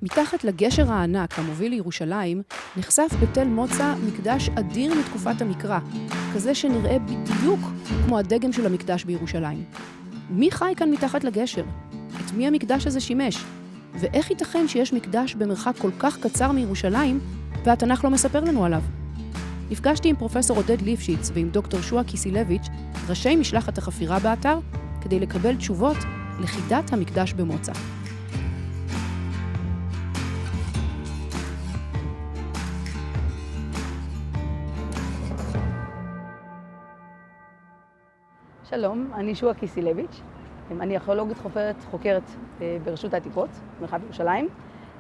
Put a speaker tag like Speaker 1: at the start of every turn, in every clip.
Speaker 1: מתחת לגשר הענק המוביל לירושלים, נחשף בתל מוצא מקדש אדיר מתקופת המקרא, כזה שנראה בדיוק כמו הדגם של המקדש בירושלים. מי חי כאן מתחת לגשר? את מי המקדש הזה שימש? ואיך ייתכן שיש מקדש במרחק כל כך קצר מירושלים, והתנ"ך לא מספר לנו עליו? נפגשתי עם פרופסור עודד ליפשיץ ועם דוקטור שועה קיסילביץ', ראשי משלחת החפירה באתר, כדי לקבל תשובות לחידת המקדש במוצא.
Speaker 2: שלום, אני שועה קיסילביץ'. אני ארכיאולוגית חוקרת ברשות העתיקות, מרחב ירושלים.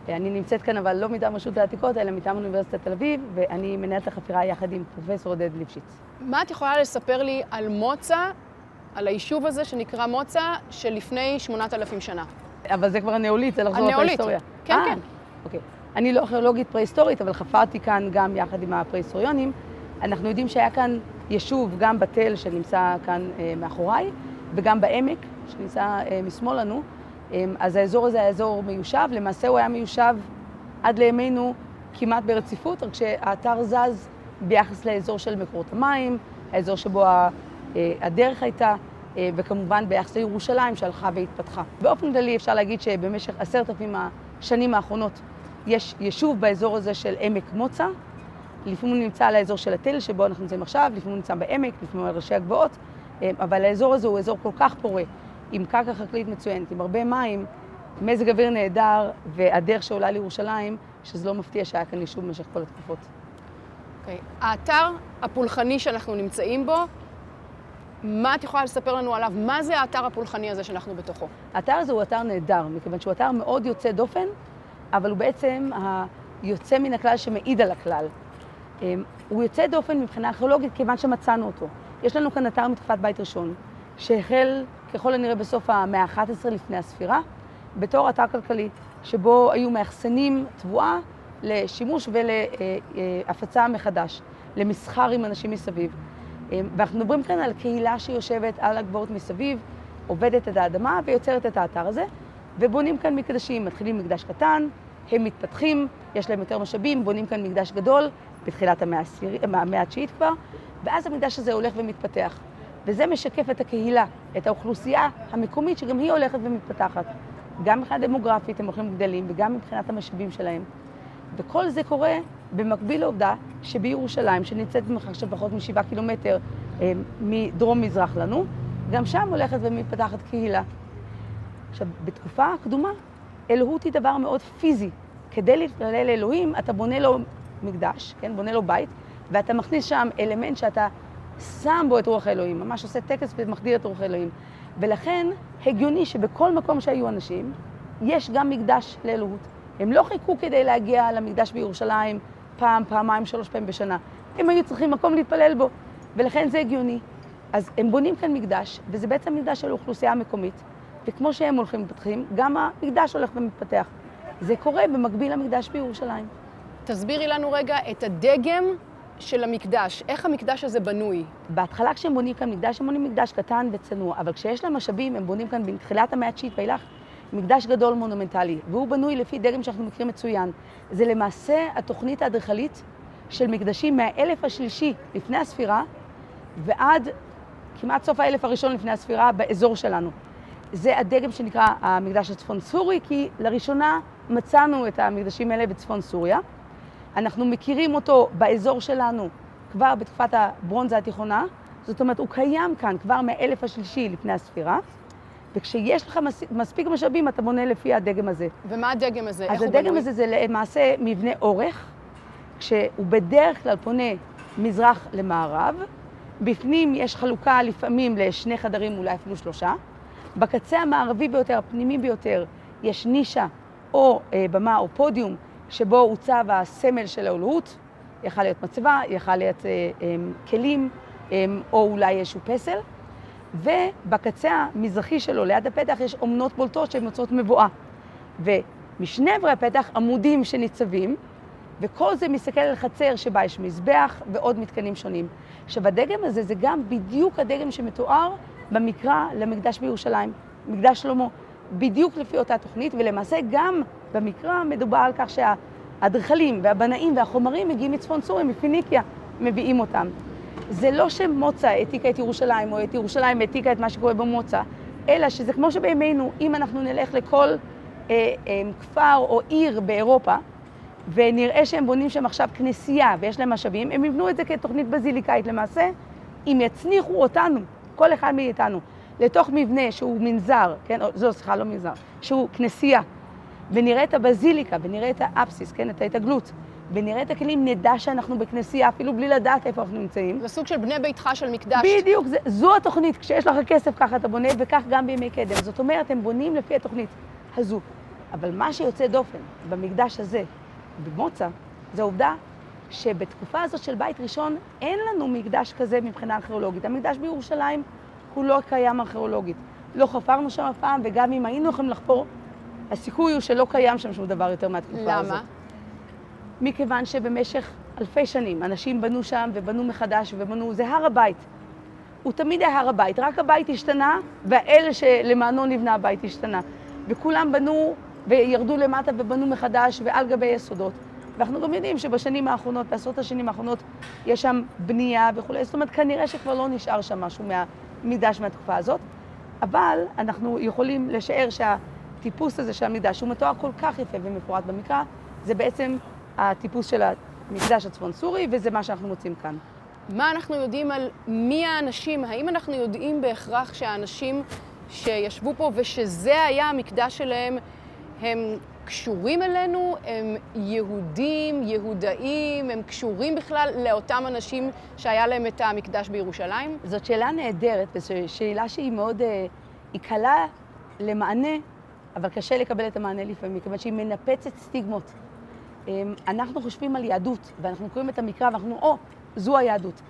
Speaker 2: אני נמצאת כאן אבל לא מטעם רשות העתיקות, אלא מטעם אוניברסיטת תל אביב, ואני מנהלת החפירה יחד עם פרופסור עודד ליפשיץ.
Speaker 1: מה את יכולה לספר לי על מוצא, על היישוב הזה שנקרא מוצא, שלפני 8,000 שנה?
Speaker 2: אבל זה כבר הנאולית, זה לחזור לפרה-היסטוריה.
Speaker 1: כן, כן.
Speaker 2: אוקיי. אני לא ארכיאולוגית פרה-היסטורית, אבל חפרתי כאן גם יחד עם הפרה-היסטוריונים. אנחנו יודעים שהיה כאן יישוב, גם בתל שנמצא כאן מאחוריי, וגם בעמק שנמצא משמאל לנו. אז האזור הזה היה אזור מיושב, למעשה הוא היה מיושב עד לימינו כמעט ברציפות, רק שהאתר זז ביחס לאזור של מקורות המים, האזור שבו הדרך הייתה, וכמובן ביחס לירושלים שהלכה והתפתחה. באופן כללי אפשר להגיד שבמשך 10,000 השנים האחרונות יש יישוב באזור הזה של עמק מוצא, לפעמים הוא נמצא על האזור של התל שבו אנחנו נמצאים עכשיו, לפעמים הוא נמצא בעמק, לפעמים על ראשי הגבעות, אבל האזור הזה הוא אזור כל כך פורה, עם קרקע חקלאית מצוינת, עם הרבה מים, מזג אוויר נהדר, והדרך שעולה לירושלים, שזה לא מפתיע שהיה כאן יישוב במשך כל התקופות.
Speaker 1: אוקיי. האתר הפולחני שאנחנו נמצאים בו, מה את יכולה לספר לנו עליו? מה זה האתר הפולחני הזה שאנחנו בתוכו?
Speaker 2: האתר הזה הוא אתר נהדר, מכיוון שהוא אתר מאוד יוצא דופן, אבל הוא בעצם היוצא מן הכלל שמעיד על הכלל. הוא יוצא דופן מבחינה ארכיאולוגית כיוון שמצאנו אותו. יש לנו כאן אתר מתקופת בית ראשון, שהחל ככל הנראה בסוף המאה ה-11 לפני הספירה, בתור אתר כלכלי, שבו היו מאחסנים תבואה לשימוש ולהפצה מחדש, למסחר עם אנשים מסביב. ואנחנו מדברים כאן על קהילה שיושבת על הגבעות מסביב, עובדת את האדמה ויוצרת את האתר הזה, ובונים כאן מקדשים, מתחילים מקדש קטן, הם מתפתחים, יש להם יותר משאבים, בונים כאן מקדש גדול, בתחילת המאה התשיעית כבר, ואז המקדש הזה הולך ומתפתח. וזה משקף את הקהילה, את האוכלוסייה המקומית, שגם היא הולכת ומתפתחת. גם מבחינה דמוגרפית הם הולכים וגדלים, וגם מבחינת המשאבים שלהם. וכל זה קורה במקביל לעובדה שבירושלים, שנמצאת במרחק של פחות מ7 קילומטר מדרום-מזרח לנו, גם שם הולכת ומתפתחת קהילה. עכשיו, בתקופה הקדומה, אלוהות היא דבר מאוד פיזי. כדי להתפלל לאלוהים, אתה בונה לו מקדש, כן? בונה לו בית, ואתה מכניס שם אלמנט שאתה שם בו את רוח האלוהים, ממש עושה טקס ומחדיר את רוח האלוהים. ולכן הגיוני שבכל מקום שהיו אנשים, יש גם מקדש לאלוהות. הם לא חיכו כדי להגיע למקדש בירושלים פעם, פעמיים, 3 פעמים בשנה. הם היו צריכים מקום להתפלל בו, ולכן זה הגיוני. אז הם בונים כאן מקדש, וזה בעצם מקדש של האוכלוסייה המקומית, וכמו שהם הולכים ומתפתחים, גם המקדש הולך ומתפתח. זה קורה במקביל למקדש בירושלים.
Speaker 1: תסבירי לנו רגע את הדגם של המקדש, איך המקדש הזה בנוי?
Speaker 2: בהתחלה כשהם בונים כאן מקדש, הם בונים מקדש קטן וצנוע, אבל כשיש להם משאבים, הם בונים כאן בתחילת המאה התשיעית ואילך, מקדש גדול מונומנטלי, והוא בנוי לפי דגם שאנחנו מכירים מצוין. זה למעשה התוכנית האדריכלית של מקדשים מהאלף השלישי לפני הספירה, ועד כמעט סוף האלף הראשון לפני הספירה באזור שלנו. זה הדגם שנקרא המקדש הצפון סורי, כי לראשונה מצאנו את המקדשים האלה בצפון סוריה. אנחנו מכירים אותו באזור שלנו כבר בתקופת הברונזה התיכונה, זאת אומרת, הוא קיים כאן כבר מהאלף השלישי לפני הספירה, וכשיש לך מספיק משאבים, אתה בונה לפי הדגם הזה.
Speaker 1: ומה הדגם הזה?
Speaker 2: אז הדגם הזה זה למעשה מבנה אורך, כשהוא בדרך כלל פונה מזרח למערב, בפנים יש חלוקה לפעמים לשני חדרים, אולי אפילו 3. בקצה המערבי ביותר, הפנימי ביותר, יש נישה או במה או פודיום, שבו הוצב הסמל של האלוהות, יכול להיות מצבה, יכול להיות כלים, או אולי איזשהו פסל. ובקצה המזרחי שלו, ליד הפתח, יש אומנות בולטות שהן יוצרות מבואה. ומשני עברי הפתח עמודים שניצבים, וכל זה מסתכל על חצר שבה יש מזבח ועוד מתקנים שונים. עכשיו, הדגם הזה זה גם בדיוק הדגם שמתואר במקרא למקדש בירושלים, מקדש שלמה. בדיוק לפי אותה תוכנית, ולמעשה גם במקרא מדובר על כך שהאדריכלים והבנאים והחומרים מגיעים מצפון סוריה, מפיניקיה, מביאים אותם. זה לא שמוצא העתיקה את ירושלים, או את ירושלים העתיקה את מה שקורה במוצא, אלא שזה כמו שבימינו, אם אנחנו נלך לכל כפר או עיר באירופה, ונראה שהם בונים שם עכשיו כנסייה ויש להם משאבים, הם יבנו את זה כתוכנית בזיליקאית למעשה, אם יצניחו אותנו, כל אחד מאיתנו, לתוך מבנה שהוא מנזר, כן, סליחה, לא מנזר, שהוא כנסייה, ונראה את הבזיליקה, ונראה את האפסיס, כן, את ההתעגלות, ונראה את הכלים, נדע שאנחנו בכנסייה, אפילו בלי לדעת איפה אנחנו נמצאים.
Speaker 1: זה סוג של בני ביתך של מקדש.
Speaker 2: בדיוק, זו התוכנית, כשיש לך כסף ככה אתה בונה, וכך גם בימי קדם. זאת אומרת, הם בונים לפי התוכנית הזו. אבל מה שיוצא דופן במקדש הזה, במוצא, זה העובדה שבתקופה הזאת של בית ראשון, אין לנו מקדש כזה מבחינה ארכיאולוגית. המקדש בירושלים הוא לא קיים ארכיאולוגית. לא חפרנו שם אף פעם, וגם אם היינו יכולים לחפור, הסיכוי הוא שלא קיים שם שום דבר יותר מהתקופה הזאת.
Speaker 1: למה?
Speaker 2: מכיוון שבמשך אלפי שנים אנשים בנו שם ובנו מחדש ובנו, זה הר הבית. הוא תמיד היה הר הבית, רק הבית השתנה, והאלה שלמענו נבנה הבית השתנה. וכולם בנו וירדו למטה ובנו מחדש ועל גבי יסודות. ואנחנו גם יודעים שבשנים האחרונות, בעשרות השנים האחרונות, יש שם בנייה וכו'. זאת אומרת, כנראה שכבר לא נשאר שם משהו מהמקדש מהתקופה הזאת. אבל אנחנו יכולים לשער שהטיפוס הזה של המקדש, הוא מתואר כל כך יפה ומפורט במקרא, זה בעצם הטיפוס של המקדש הצפון סורי, וזה מה שאנחנו מוצאים כאן.
Speaker 1: מה אנחנו יודעים על מי האנשים? האם אנחנו יודעים בהכרח שהאנשים שישבו פה ושזה היה המקדש שלהם, הם קשורים אלינו? הם יהודים, יהודאים? הם קשורים בכלל לאותם אנשים שהיה להם את המקדש בירושלים?
Speaker 2: זאת שאלה נהדרת, וזו שאלה שהיא מאוד, היא קלה למענה, אבל קשה לקבל את המענה לפעמים, מכיוון שהיא מנפצת סטיגמות. אנחנו חושבים על יהדות, ואנחנו קוראים את המקרא, ואנחנו, זו היהדות.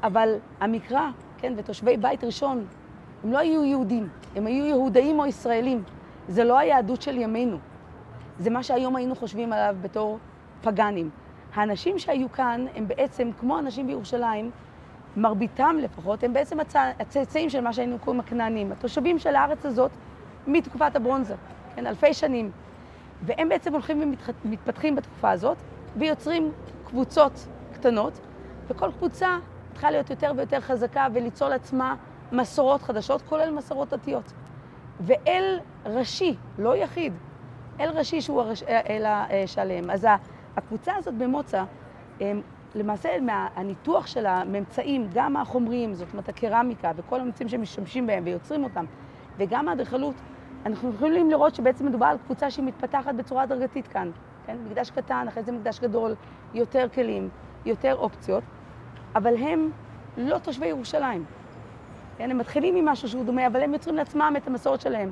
Speaker 2: אבל המקרא, כן, ותושבי בית ראשון, הם לא היו יהודים, הם היו יהודאים או ישראלים. זה לא היהדות של ימינו. זה מה שהיום היינו חושבים עליו בתור פגנים. האנשים שהיו כאן הם בעצם, כמו אנשים בירושלים, מרביתם לפחות, הם בעצם הצאצאים של מה שהיינו קוראים הכנענים, התושבים של הארץ הזאת מתקופת הברונזה, כן, אלפי שנים. והם בעצם הולכים ומתפתחים בתקופה הזאת, ויוצרים קבוצות קטנות, וכל קבוצה צריכה להיות יותר ויותר חזקה וליצור לעצמה מסורות חדשות, כולל מסורות דתיות. ואל ראשי, לא יחיד, אל ראשי שהוא אל השלם. אז הקבוצה הזאת במוצא, למעשה הניתוח של הממצאים, גם החומריים, זאת אומרת הקרמיקה וכל הממצאים שמשתמשים בהם ויוצרים אותם, וגם האדריכלות, אנחנו יכולים לראות שבעצם מדובר על קבוצה שהיא מתפתחת בצורה הדרגתית כאן. כן? מקדש קטן, אחרי זה מקדש גדול, יותר כלים, יותר אופציות, אבל הם לא תושבי ירושלים. כן? הם מתחילים עם משהו שהוא דומה, אבל הם יוצרים לעצמם את המסורת שלהם.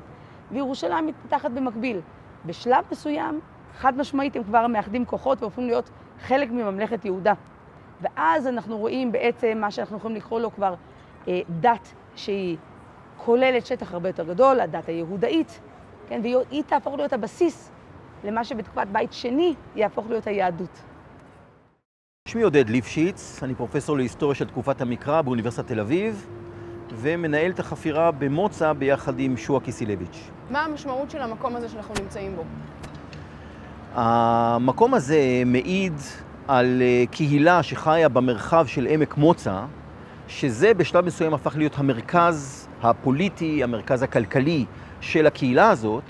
Speaker 2: וירושלים מתפתחת במקביל. בשלב מסוים, חד משמעית, הם כבר מאחדים כוחות והופכים להיות חלק מממלכת יהודה. ואז אנחנו רואים בעצם מה שאנחנו יכולים לקרוא לו כבר דת שהיא כוללת שטח הרבה יותר גדול, הדת היהודאית, כן? והיא תהפוך להיות הבסיס למה שבתקופת בית שני יהפוך להיות היהדות.
Speaker 3: שמי עודד ליפשיץ, אני פרופסור להיסטוריה של תקופת המקרא באוניברסיטת תל אביב, ומנהל את החפירה במוצא ביחד עם שועה קיסילביץ'.
Speaker 1: מה המשמעות של המקום הזה שאנחנו נמצאים בו?
Speaker 3: המקום הזה מעיד על קהילה שחיה במרחב של עמק מוצא, שזה בשלב מסוים הפך להיות המרכז הפוליטי, המרכז הכלכלי של הקהילה הזאת,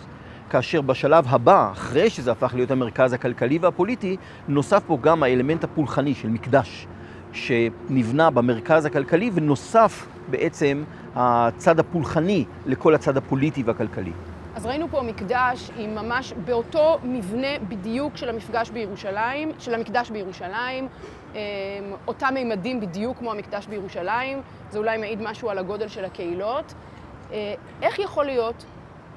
Speaker 3: כאשר בשלב הבא, אחרי שזה הפך להיות המרכז הכלכלי והפוליטי, נוסף פה גם האלמנט הפולחני של מקדש, שנבנה במרכז הכלכלי, ונוסף בעצם הצד הפולחני לכל הצד הפוליטי והכלכלי.
Speaker 1: אז ראינו פה מקדש עם ממש באותו מבנה בדיוק של המפגש בירושלים, של המקדש בירושלים, אותם מימדים בדיוק כמו המקדש בירושלים, זה אולי מעיד משהו על הגודל של הקהילות. איך יכול להיות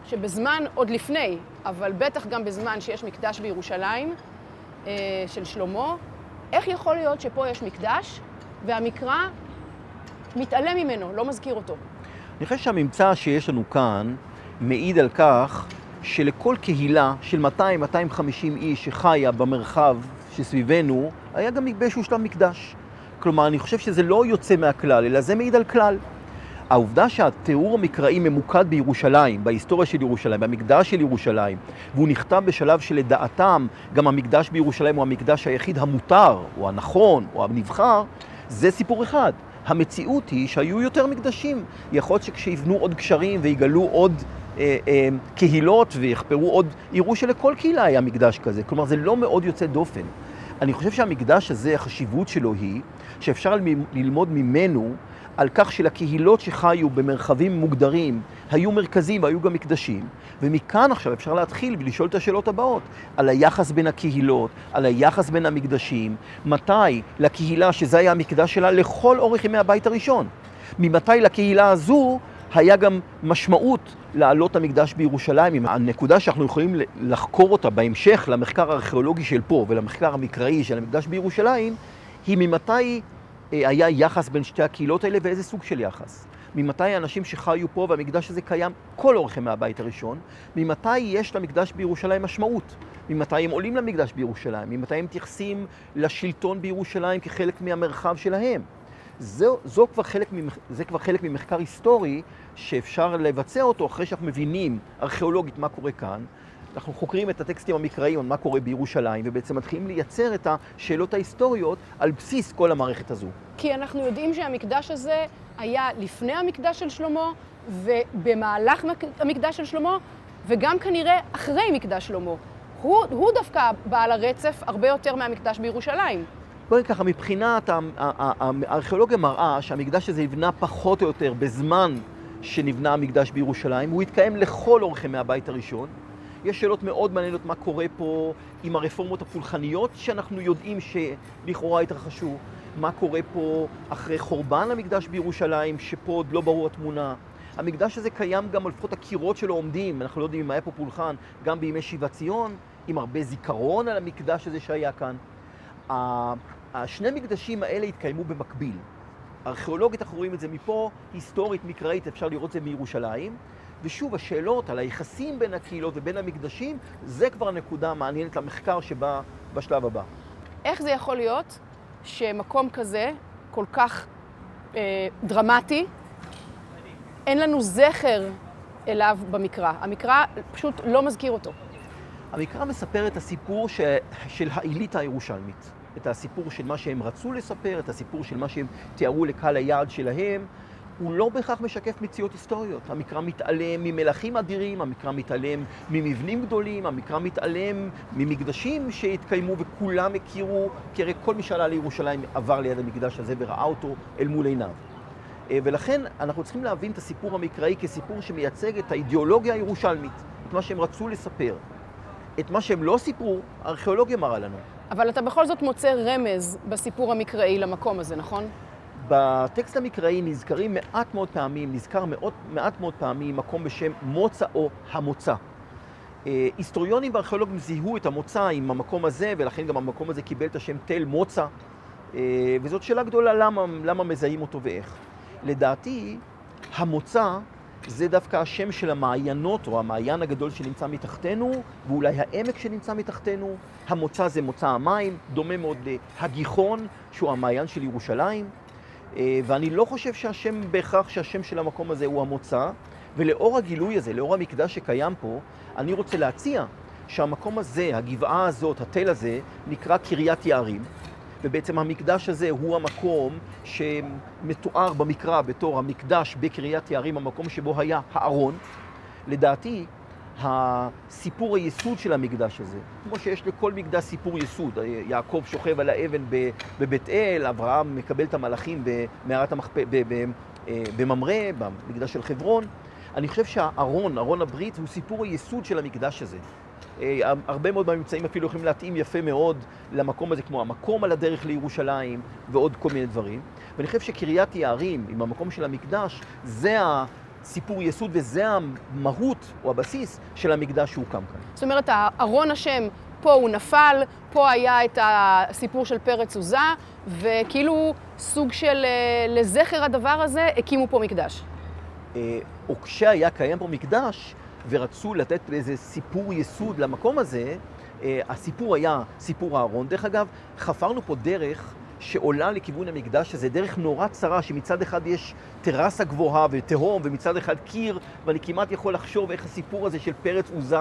Speaker 1: שבזמן, עוד לפני, אבל בטח גם בזמן שיש מקדש בירושלים של שלמה, איך יכול להיות שפה יש מקדש והמקרא מתעלם ממנו, לא מזכיר אותו?
Speaker 3: אני חושב שהממצא שיש לנו כאן מעיד על כך שלכל קהילה של 200-250 איש שחיה במרחב שסביבנו, היה גם באיזשהו שלב מקדש. כלומר, אני חושב שזה לא יוצא מהכלל, אלא זה מעיד על כלל. העובדה שהתיאור המקראי ממוקד בירושלים, בהיסטוריה של ירושלים, במקדש של ירושלים, והוא נכתב בשלב שלדעתם גם המקדש בירושלים הוא המקדש היחיד המותר, או הנכון, או הנבחר, זה סיפור אחד. המציאות היא שהיו יותר מקדשים. יכול להיות שכשיבנו עוד קשרים ויגלו עוד קהילות ויחפרו עוד, יראו שלכל קהילה היה מקדש כזה. כלומר, זה לא מאוד יוצא דופן. אני חושב שהמקדש הזה, החשיבות שלו היא שאפשר ללמוד ממנו על כך שלקהילות שחיו במרחבים מוגדרים היו מרכזים והיו גם מקדשים, ומכאן עכשיו אפשר להתחיל ולשאול את השאלות הבאות על היחס בין הקהילות, על היחס בין המקדשים, מתי לקהילה שזה היה המקדש שלה לכל אורך ימי הבית הראשון, ממתי לקהילה הזו היה גם משמעות לעלות המקדש בירושלים. הנקודה שאנחנו יכולים לחקור אותה בהמשך למחקר הארכיאולוגי של פה ולמחקר המקראי של המקדש בירושלים, היא ממתי היה יחס בין שתי הקהילות האלה ואיזה סוג של יחס. ממתי האנשים שחיו פה והמקדש הזה קיים כל אורך ימי הבית הראשון, ממתי יש למקדש בירושלים משמעות, ממתי הם עולים למקדש בירושלים, ממתי הם מתייחסים לשלטון בירושלים כחלק מהמרחב שלהם. זה כבר חלק ממחקר היסטורי שאפשר לבצע אותו אחרי שאנחנו מבינים ארכיאולוגית מה קורה כאן. אנחנו חוקרים את הטקסטים המקראיים על מה קורה בירושלים, ובעצם מתחילים לייצר את השאלות ההיסטוריות על בסיס כל המערכת הזו.
Speaker 1: כי אנחנו יודעים שהמקדש הזה היה לפני המקדש של שלמה, ובמהלך המקדש של שלמה, וגם כנראה אחרי מקדש שלמה. הוא דווקא בעל הרצף הרבה יותר מהמקדש בירושלים.
Speaker 3: בואי ככה, מבחינת הארכיאולוגיה מראה שהמקדש הזה נבנה פחות או יותר בזמן שנבנה המקדש בירושלים, הוא התקיים לכל אורך ימי הבית הראשון. יש שאלות מאוד מעניינות מה קורה פה עם הרפורמות הפולחניות שאנחנו יודעים שלכאורה התרחשו, מה קורה פה אחרי חורבן המקדש בירושלים, שפה עוד לא ברור התמונה. המקדש הזה קיים גם על לפחות הקירות שלו עומדים, אנחנו לא יודעים אם היה פה פולחן, גם בימי שיבת ציון, עם הרבה זיכרון על המקדש הזה שהיה כאן. השני מקדשים האלה התקיימו במקביל. ארכיאולוגית אנחנו רואים את זה מפה, היסטורית, מקראית, אפשר לראות את זה מירושלים. ושוב, השאלות על היחסים בין הקהילות ובין המקדשים, זה כבר הנקודה המעניינת למחקר שבא בשלב הבא.
Speaker 1: איך זה יכול להיות שמקום כזה, כל כך דרמטי, אין לנו זכר אליו במקרא? המקרא פשוט לא מזכיר אותו.
Speaker 3: המקרא מספר את הסיפור של האליטה הירושלמית. את הסיפור של מה שהם רצו לספר, את הסיפור של מה שהם תיארו לקהל היעד שלהם. הוא לא בהכרח משקף מציאות היסטוריות. המקרא מתעלם ממלכים אדירים, המקרא מתעלם ממבנים גדולים, המקרא מתעלם ממקדשים שהתקיימו וכולם הכירו, כי הרי כל מי שעלה לירושלים עבר ליד המקדש הזה וראה אותו אל מול עיניו. ולכן אנחנו צריכים להבין את הסיפור המקראי כסיפור שמייצג את האידיאולוגיה הירושלמית, את מה שהם רצו לספר. את מה שהם לא סיפרו, הארכיאולוגיה מראה לנו.
Speaker 1: אבל אתה בכל זאת מוצא רמז בסיפור המקראי למקום הזה, נכון?
Speaker 3: בטקסט המקראי נזכר מעט מאוד פעמים מקום בשם מוצא או המוצא. היסטוריונים וארכיאולוגים זיהו את המוצא עם המקום הזה, ולכן גם המקום הזה קיבל את השם תל מוצא, וזאת שאלה גדולה למה מזהים אותו ואיך. לדעתי, המוצא זה דווקא השם של המעיינות, או המעיין הגדול שנמצא מתחתנו, ואולי העמק שנמצא מתחתנו. המוצא זה מוצא המים, דומה מאוד להגיחון, שהוא המעיין של ירושלים. ואני לא חושב בהכרח שהשם של המקום הזה הוא המוצא, ולאור הגילוי הזה, לאור המקדש שקיים פה, אני רוצה להציע שהמקום הזה, הגבעה הזאת, התל הזה, נקרא קריית יערים, ובעצם המקדש הזה הוא המקום שמתואר במקרא בתור המקדש בקריית יערים, המקום שבו היה הארון. לדעתי, הסיפור היסוד של המקדש הזה, כמו שיש לכל מקדש סיפור יסוד, יעקב שוכב על האבן בבית אל, אברהם מקבל את המלאכים במערת בממרא, במקדש של חברון. אני חושב שהארון, ארון הברית, הוא סיפור היסוד של המקדש הזה. הרבה מאוד מהממצאים אפילו יכולים להתאים יפה מאוד למקום הזה, כמו המקום על הדרך לירושלים ועוד כל מיני דברים. ואני חושב שקריית יערים, עם המקום של המקדש, זה סיפור יסוד וזה המהות או הבסיס של המקדש שהוקם כאן.
Speaker 1: זאת אומרת, ארון השם פה הוא נפל, פה היה את הסיפור של פרץ עוזה, וכאילו סוג של לזכר הדבר הזה הקימו פה מקדש.
Speaker 3: או כשהיה קיים פה מקדש ורצו לתת איזה סיפור יסוד למקום הזה, הסיפור היה סיפור הארון. דרך אגב, חפרנו פה דרך שעולה לכיוון המקדש הזה, דרך נורא צרה, שמצד אחד יש טרסה גבוהה ותהום, ומצד אחד קיר, ואני כמעט יכול לחשוב איך הסיפור הזה של פרץ עוזה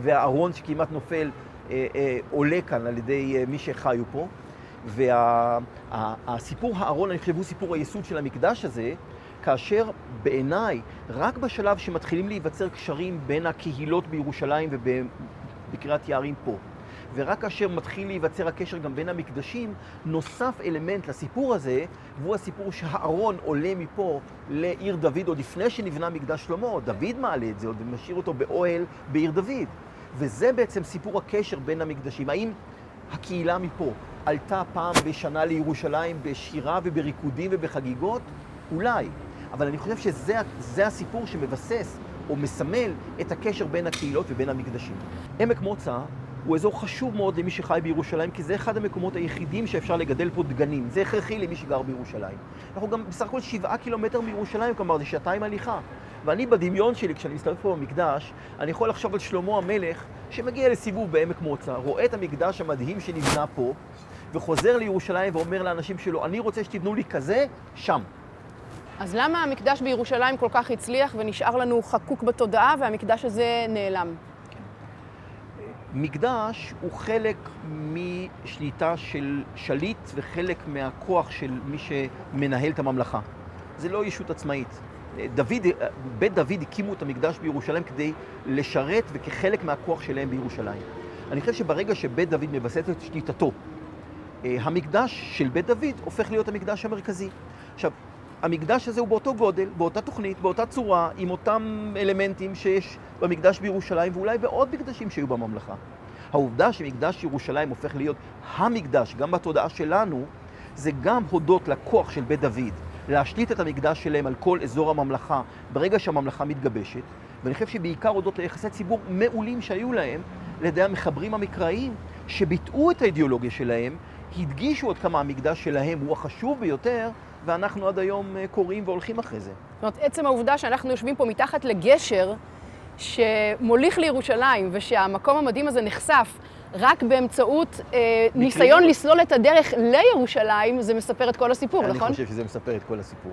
Speaker 3: והארון שכמעט נופל עולה כאן על ידי מי שחיו פה. והסיפור הארון, אני חושב, הוא סיפור היסוד של המקדש הזה, כאשר בעיניי, רק בשלב שמתחילים להיווצר קשרים בין הקהילות בירושלים ובקריית יערים פה, ורק כאשר מתחיל להיווצר הקשר גם בין המקדשים, נוסף אלמנט לסיפור הזה, והוא הסיפור שהארון עולה מפה לעיר דוד, עוד לפני שנבנה מקדש שלמה. דוד מעלה את זה, עוד משאיר אותו באוהל בעיר דוד. וזה בעצם סיפור הקשר בין המקדשים. האם הקהילה מפה עלתה פעם בשנה לירושלים בשירה ובריקודים ובחגיגות? אולי. אבל אני חושב שזה הסיפור שמבסס או מסמל את הקשר בין הקהילות ובין המקדשים. עמק מוצא הוא אזור חשוב מאוד למי שחי בירושלים, כי זה אחד המקומות היחידים שאפשר לגדל פה דגנים. זה הכרחי למי שגר בירושלים. אנחנו גם בסך הכל 7 קילומטר מירושלים, כלומר זה 2 הליכה. ואני בדמיון שלי, כשאני מסתובב פה במקדש, אני יכול לחשוב על שלמה המלך שמגיע לסיבוב בעמק מוצא, רואה את המקדש המדהים שנבנה פה, וחוזר לירושלים ואומר לאנשים שלו, אני רוצה שתבנו לי כזה שם.
Speaker 1: אז למה המקדש בירושלים כל כך הצליח ונשאר לנו חקוק בתודעה והמקדש הזה נעלם?
Speaker 3: מקדש הוא חלק משליטה של שליט וחלק מהכוח של מי שמנהל את הממלכה. זה לא ישות עצמאית. בית דוד הקימו את המקדש בירושלים כדי לשרת וכחלק מהכוח שלהם בירושלים. אני חושב שברגע שבית דוד מבסס את שליטתו, המקדש של בית דוד הופך להיות המקדש המרכזי. עכשיו, המקדש הזה הוא באותו גודל, באותה תוכנית, באותה צורה, עם אותם אלמנטים שיש במקדש בירושלים, ואולי בעוד מקדשים שהיו בממלכה. העובדה שמקדש ירושלים הופך להיות המקדש, גם בתודעה שלנו, זה גם הודות לכוח של בית דוד, להשליט את המקדש שלהם על כל אזור הממלכה, ברגע שהממלכה מתגבשת. ואני חושב שבעיקר הודות ליחסי ציבור מעולים שהיו להם, לידי המחברים המקראיים, שביטאו את האידיאולוגיה שלהם, הדגישו עד כמה המקדש שלהם הוא החשוב ביותר, ואנחנו עד היום קוראים והולכים אחרי זה.
Speaker 1: זאת אומרת, עצם העובדה שאנחנו יושבים פה מתחת לגשר שמוליך לירושלים, ושהמקום המדהים הזה נחשף רק באמצעות ניסיון לסלול את הדרך לירושלים, זה מספר את כל הסיפור, נכון?
Speaker 3: אני חושב שזה מספר את כל הסיפור.